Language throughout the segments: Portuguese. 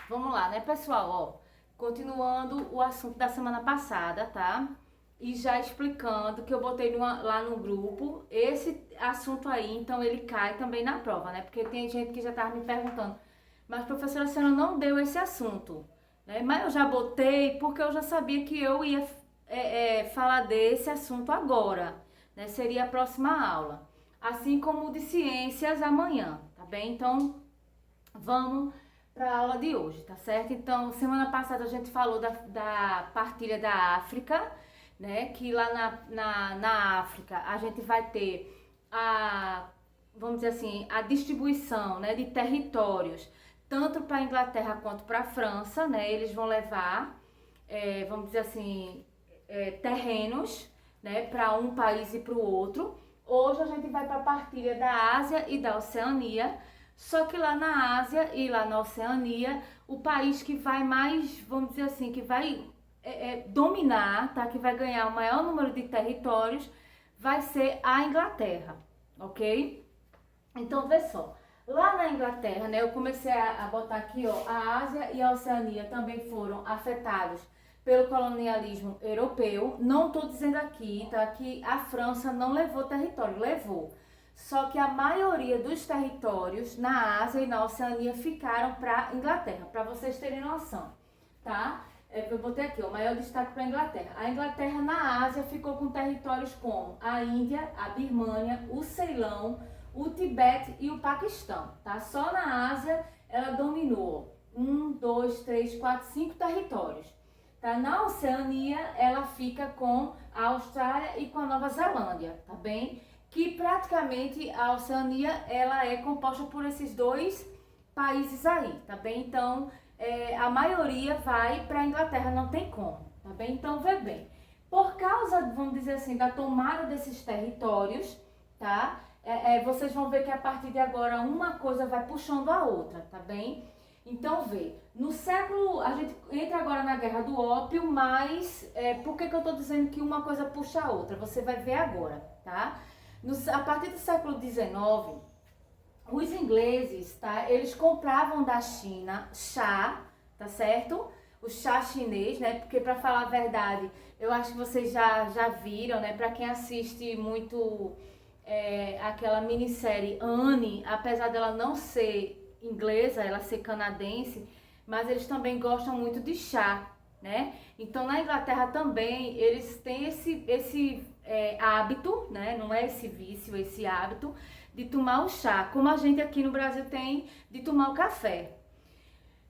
Vamos lá, né, pessoal? Ó, continuando o assunto da semana passada, tá? E já explicando que eu botei lá no grupo esse assunto aí, então ele cai também na prova, né? Porque tem gente que já tava me perguntando, mas professora, a senhora não deu esse assunto, né? Mas eu já botei porque eu já sabia que eu ia falar desse assunto agora, né? Seria a próxima aula. Assim como o de ciências amanhã, tá bem? Então, vamos para a aula de hoje, tá certo? Então, semana passada a gente falou da partilha da África, né? Que lá na África a gente vai ter vamos dizer assim, a distribuição, né, de territórios, tanto para a Inglaterra quanto para a França, né? Eles vão levar, vamos dizer assim, terrenos, né, para um país e para o outro. Hoje a gente vai para a partilha da Ásia e da Oceania. Só que lá na Ásia e lá na Oceania, o país que vai mais, vamos dizer assim, que vai dominar, tá? Que vai ganhar o maior número de territórios, vai ser a Inglaterra, ok? Então, vê só. Lá na Inglaterra, né, eu comecei a botar aqui, ó, a Ásia e a Oceania também foram afetados pelo colonialismo europeu. Não estou dizendo aqui, tá, que a França não levou território, levou. Só que a maioria dos territórios na Ásia e na Oceania ficaram para a Inglaterra, para vocês terem noção, tá? Eu botei aqui, o maior destaque para a Inglaterra. A Inglaterra na Ásia ficou com territórios como a Índia, a Birmânia, o Ceilão, o Tibete e o Paquistão, tá? Só na Ásia ela dominou 5 territórios. Tá? Na Oceania ela fica com a Austrália e com a Nova Zelândia, tá bem? Que praticamente a Oceania ela é composta por esses dois países aí, tá bem? Então a maioria vai para a Inglaterra, não tem como, tá bem? Então vê bem, por causa, vamos dizer assim, da tomada desses territórios, tá? Vocês vão ver que a partir de agora uma coisa vai puxando a outra, tá bem? Então vê, no século, a gente entra agora na Guerra do Ópio, mas por que eu tô dizendo que uma coisa puxa a outra? Você vai ver agora, tá? A partir do século XIX, os ingleses, tá? Eles compravam da China chá, tá certo? O chá chinês, né? Porque para falar a verdade, eu acho que vocês já viram, né? Para quem assiste muito aquela minissérie Anne, apesar dela não ser inglesa, ela ser canadense, mas eles também gostam muito de chá, né? Então na Inglaterra também eles têm esse hábito, né? Não é esse vício, esse hábito de tomar o chá, como a gente aqui no Brasil tem de tomar o café.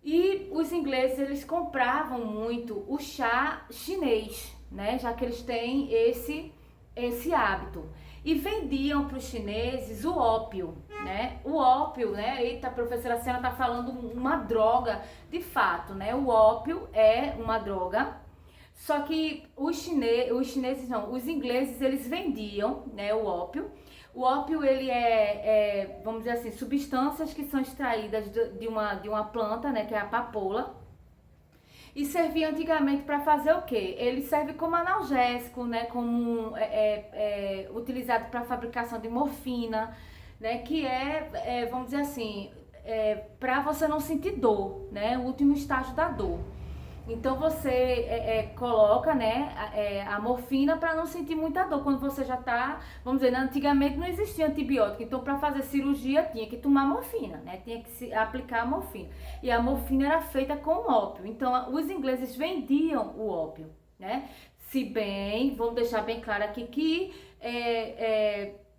E os ingleses, eles compravam muito o chá chinês, né? Já que eles têm esse hábito. E vendiam para os chineses o ópio, né? O ópio, né? Eita, professora, a senhora tá falando uma droga, de fato, né? O ópio é uma droga. Só que os chineses não, os ingleses, eles vendiam, né, o ópio. O ópio, ele vamos dizer assim, substâncias que são extraídas de uma planta, né, que é a papoula. E servia antigamente para fazer o quê? Ele serve como analgésico, né, como utilizado para fabricação de morfina, né, que vamos dizer assim, para você não sentir dor, né, o último estágio da dor. Então você coloca, né, a morfina para não sentir muita dor quando você já tá, vamos dizer, antigamente não existia antibiótico, então para fazer cirurgia tinha que tomar morfina, né, tinha que se aplicar a morfina. E a morfina era feita com ópio. Então os ingleses vendiam o ópio, né? Se bem, vamos deixar bem claro aqui que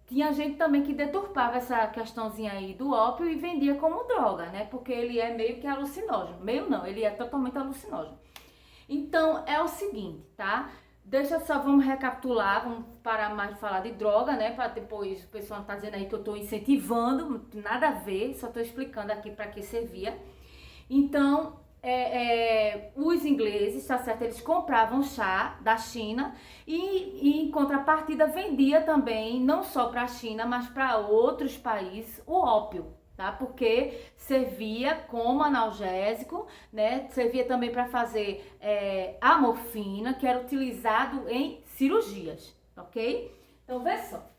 tinha gente também que deturpava essa questãozinha aí do ópio e vendia como droga, né? Porque ele é meio que alucinógeno. Meio não, ele é totalmente alucinógeno. Então, é o seguinte, tá? Vamos recapitular, vamos parar mais de falar de droga, né? Para depois o pessoal tá dizendo aí que eu tô incentivando, nada a ver, só tô explicando aqui para que servia. Então, os ingleses, tá certo? Eles compravam chá da China e em contrapartida vendia também, não só para a China, mas para outros países, o ópio, tá? Porque servia como analgésico, né? Servia também para fazer a morfina, que era utilizado em cirurgias, ok? Então, vê só.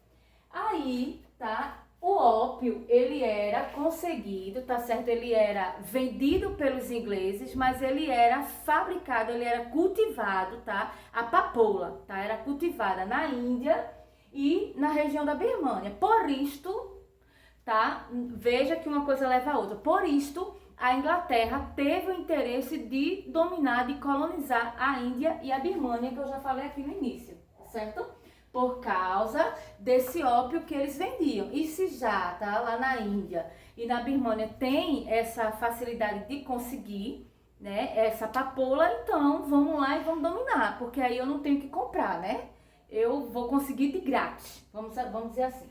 Aí, tá? O ópio, ele era conseguido, tá certo? Ele era vendido pelos ingleses, mas ele era fabricado, ele era cultivado, tá? A papoula, tá? Era cultivada na Índia e na região da Birmânia. Por isto, tá? Veja que uma coisa leva a outra. Por isto, a Inglaterra teve o interesse de dominar, de colonizar a Índia e a Birmânia, que eu já falei aqui no início, certo? Por causa desse ópio que eles vendiam. E se já, tá, lá na Índia e na Birmânia tem essa facilidade de conseguir, né, essa papoula, então vamos lá e vamos dominar, porque aí eu não tenho que comprar, né? Eu vou conseguir de grátis, vamos dizer assim.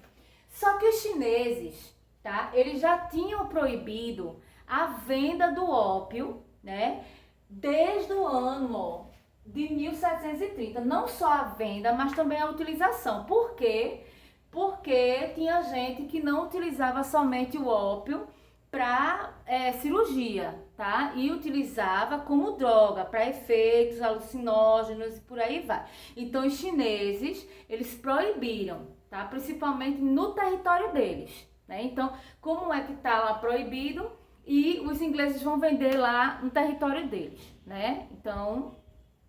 Só que os chineses, tá, eles já tinham proibido a venda do ópio, né, desde o ano de 1730, não só a venda, mas também a utilização. Por quê? Porque tinha gente que não utilizava somente o ópio para cirurgia, tá? E utilizava como droga, para efeitos alucinógenos e por aí vai. Então os chineses, eles proibiram, tá? Principalmente no território deles, né? Então, como é que tá lá proibido e os ingleses vão vender lá no território deles, né? Então,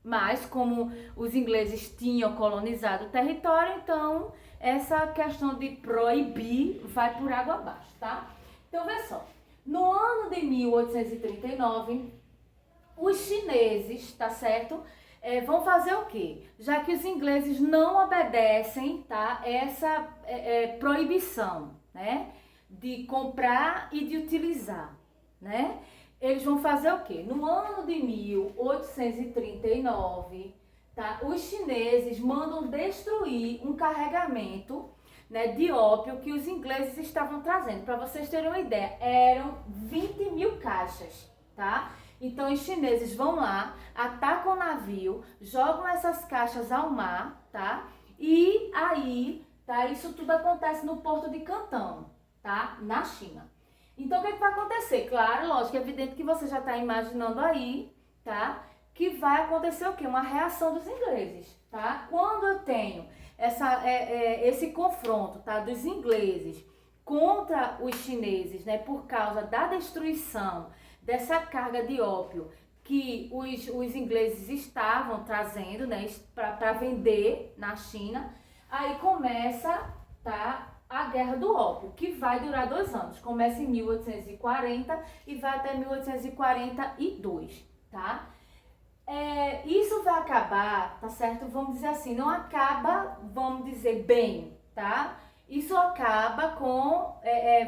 mas como os ingleses tinham colonizado o território, então essa questão de proibir vai por água abaixo, tá? Então, vê só. No ano de 1839, os chineses, tá certo? Vão fazer o quê? Já que os ingleses não obedecem, tá? Essa proibição, né? De comprar e de utilizar, né? Eles vão fazer o quê? No ano de 1839, tá? Os chineses mandam destruir um carregamento, né, de ópio que os ingleses estavam trazendo. Para vocês terem uma ideia, eram 20 mil caixas, tá? Então os chineses vão lá, atacam o navio, jogam essas caixas ao mar, tá? E aí, tá? Isso tudo acontece no porto de Cantão, tá? Na China. Então, o que vai acontecer? Claro, lógico, é evidente que você já está imaginando aí, tá? Que vai acontecer o quê? Uma reação dos ingleses, tá? Quando eu tenho esse confronto, tá? Dos ingleses contra os chineses, né? Por causa da destruição dessa carga de ópio que os ingleses estavam trazendo, né? Para vender na China, aí começa, tá? A Guerra do Ópio, que vai durar 2 anos. Começa em 1840 e vai até 1842, tá? Isso vai acabar, tá certo? Vamos dizer assim, não acaba, vamos dizer, bem, tá? Isso acaba com,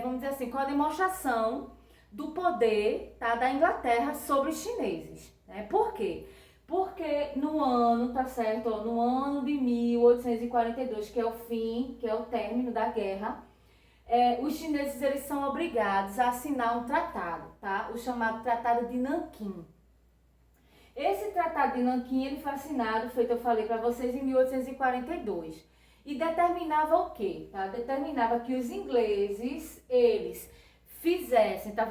vamos dizer assim, com a demonstração do poder, tá, da Inglaterra sobre os chineses, né? Por quê? Porque no ano, tá certo? No ano de 1842, que é o fim, que é o término da guerra, os chineses eles são obrigados a assinar um tratado, tá? O chamado Tratado de Nanquim. Esse Tratado de Nanquim ele foi assinado, feito eu falei para vocês, em 1842. E determinava o quê? Tá? Determinava que os ingleses, eles fizessem, tá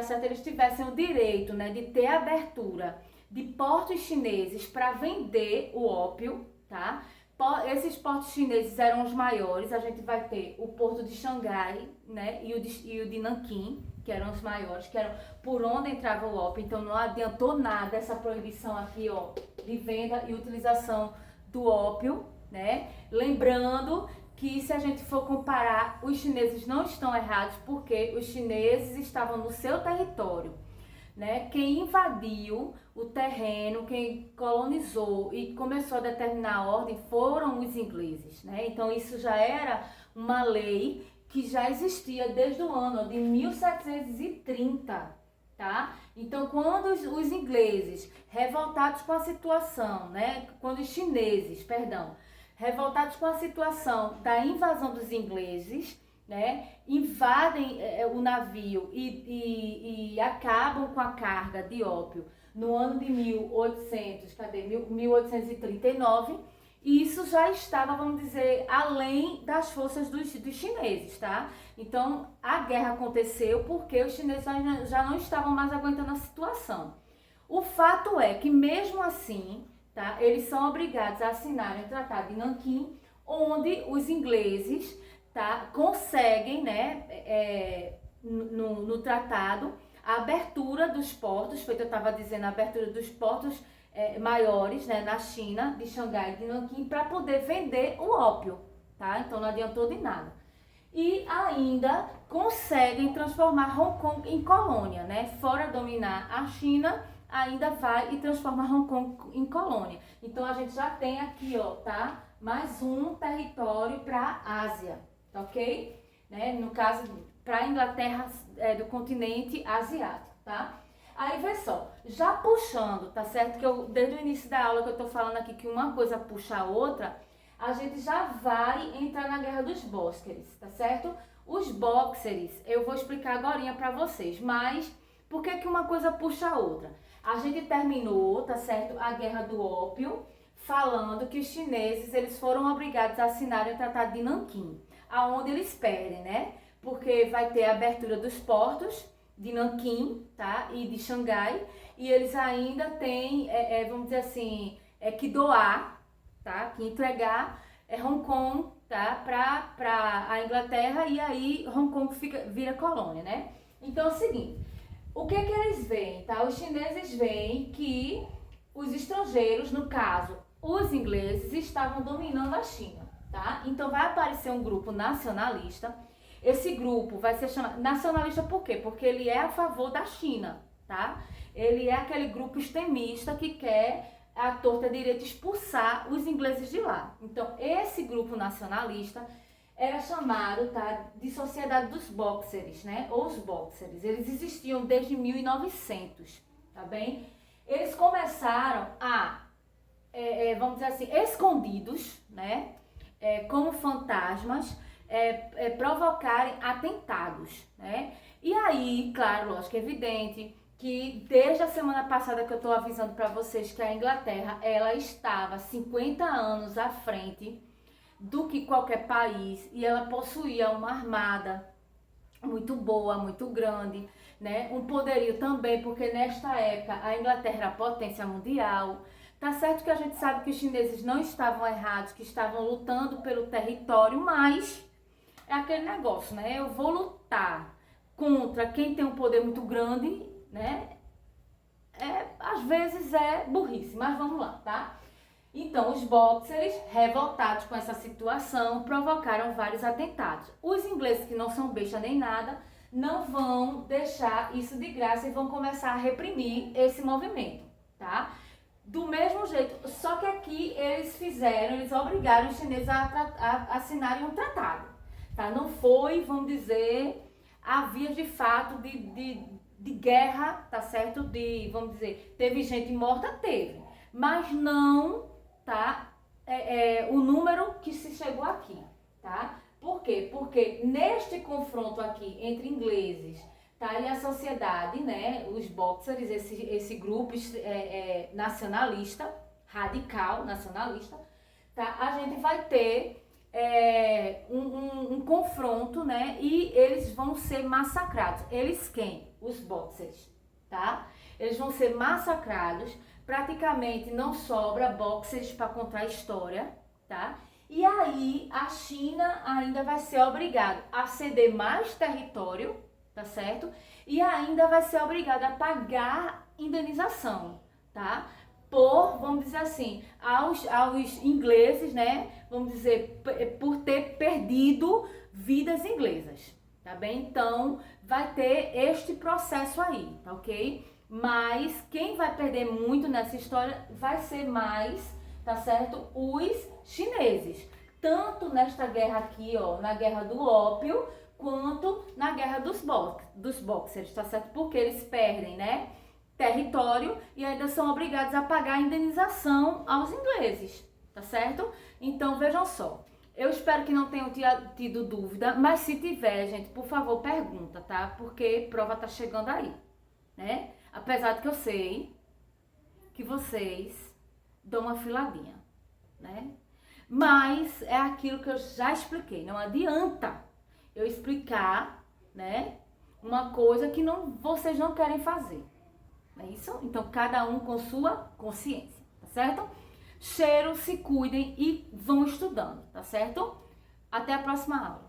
certo? Eles tivessem o direito, né, de ter abertura de portos chineses para vender o ópio, tá? Esses portos chineses eram os maiores. A gente vai ter o porto de Xangai, né, e o de Nanquim, que eram os maiores, que eram por onde entrava o ópio. Então não adiantou nada essa proibição aqui, ó, de venda e utilização do ópio, né? Lembrando que se a gente for comparar, os chineses não estão errados, porque os chineses estavam no seu território, né? Quem invadiu o terreno, quem colonizou e começou a determinar a ordem foram os ingleses, né? Então isso já era uma lei que já existia desde o ano de 1730, tá? Então quando os ingleses, revoltados com a situação, né? Quando os chineses, perdão, revoltados com a situação da invasão dos ingleses, né, invadem o navio e acabam com a carga de ópio no ano de 1839, e isso já estava, vamos dizer, além das forças dos chineses, tá? Então, a guerra aconteceu porque os chineses já não estavam mais aguentando a situação. O fato é que, mesmo assim, tá, eles são obrigados a assinarem o Tratado de Nanquim, onde os ingleses, tá, conseguem, né, no tratado, a abertura dos portos, feito eu estava dizendo, a abertura dos portos maiores, né, na China, de Xangai e de Nanquim, para poder vender o ópio, tá? Então não adiantou de nada. E ainda conseguem transformar Hong Kong em colônia, né? Fora dominar a China, ainda vai e transforma Hong Kong em colônia. Então a gente já tem aqui, ó, tá? Mais um território para a Ásia, tá ok? Né? No caso, para a Inglaterra do continente asiático, tá? Aí vê só, já puxando, tá certo? Que eu, desde o início da aula que eu tô falando aqui que uma coisa puxa a outra, a gente já vai entrar na Guerra dos Bóxeres, tá certo? Os Bóxeres, eu vou explicar agora para vocês, mas por que que uma coisa puxa a outra? A gente terminou, tá certo, a Guerra do Ópio, falando que os chineses, eles foram obrigados a assinarem o Tratado de Nanquim, aonde eles perdem, né? Porque vai ter a abertura dos portos de Nanquim, tá? E de Xangai, e eles ainda têm, vamos dizer assim, que doar, tá? Que entregar Hong Kong, tá? Para a Inglaterra, e aí Hong Kong vira colônia, né? Então é o seguinte, o que eles veem, tá? Os chineses veem que os estrangeiros, no caso, os ingleses, estavam dominando a China, tá? Então vai aparecer um grupo nacionalista. Esse grupo vai ser chamado nacionalista por quê? Porque ele é a favor da China, tá? Ele é aquele grupo extremista que quer à torta direita expulsar os ingleses de lá. Então, esse grupo nacionalista era chamado, tá, de Sociedade dos Bóxeres, né? Ou os Bóxeres. Eles existiam desde 1900, tá bem? Eles começaram a, vamos dizer assim, escondidos, né? Como fantasmas, provocarem atentados, né? E aí, claro, lógico, é evidente que desde a semana passada que eu estou avisando para vocês que a Inglaterra, ela estava 50 anos à frente do que qualquer país e ela possuía uma armada muito boa, muito grande, né? Um poderio também, porque nesta época a Inglaterra era potência mundial. Tá certo que a gente sabe que os chineses não estavam errados, que estavam lutando pelo território, mas é aquele negócio, né? Eu vou lutar contra quem tem um poder muito grande, né? Às vezes é burrice, mas vamos lá, tá? Então, os Bóxeres, revoltados com essa situação, provocaram vários atentados. Os ingleses, que não são besta nem nada, não vão deixar isso de graça e vão começar a reprimir esse movimento, tá? Do mesmo jeito, só que aqui eles obrigaram os chineses a assinarem um tratado, tá? Não foi, vamos dizer, a vias de fato de guerra, tá certo? Vamos dizer, teve gente morta? Teve, mas não, tá? O número que se chegou aqui, tá? Por quê? Porque neste confronto aqui entre ingleses, tá, e a sociedade, né, os Bóxeres, esse grupo nacionalista, radical nacionalista, tá, a gente vai ter um confronto, né, e eles vão ser massacrados. Eles quem? Os Bóxeres, tá? Eles vão ser massacrados, praticamente não sobra Bóxeres para contar a história, tá? E aí a China ainda vai ser obrigada a ceder mais território, tá certo? E ainda vai ser obrigada a pagar indenização, tá? Vamos dizer assim, aos ingleses, né? Vamos dizer, por ter perdido vidas inglesas, tá bem? Então, vai ter este processo aí, tá ok? Mas quem vai perder muito nessa história vai ser mais, tá certo? Os chineses. Tanto nesta guerra aqui, ó, na Guerra do Ópio, quanto na Guerra dos Bóxeres, tá certo? Porque eles perdem, né, território e ainda são obrigados a pagar a indenização aos ingleses, tá certo? Então, vejam só. Eu espero que não tenham tido dúvida, mas se tiver, gente, por favor, pergunta, tá? Porque prova tá chegando aí, né? Apesar de que eu sei que vocês dão uma filadinha, né? Mas é aquilo que eu já expliquei. Não adianta eu explicar, né, uma coisa que vocês não querem fazer. Não é isso? Então, cada um com sua consciência, tá certo? Cheiro, se cuidem e vão estudando, tá certo? Até a próxima aula.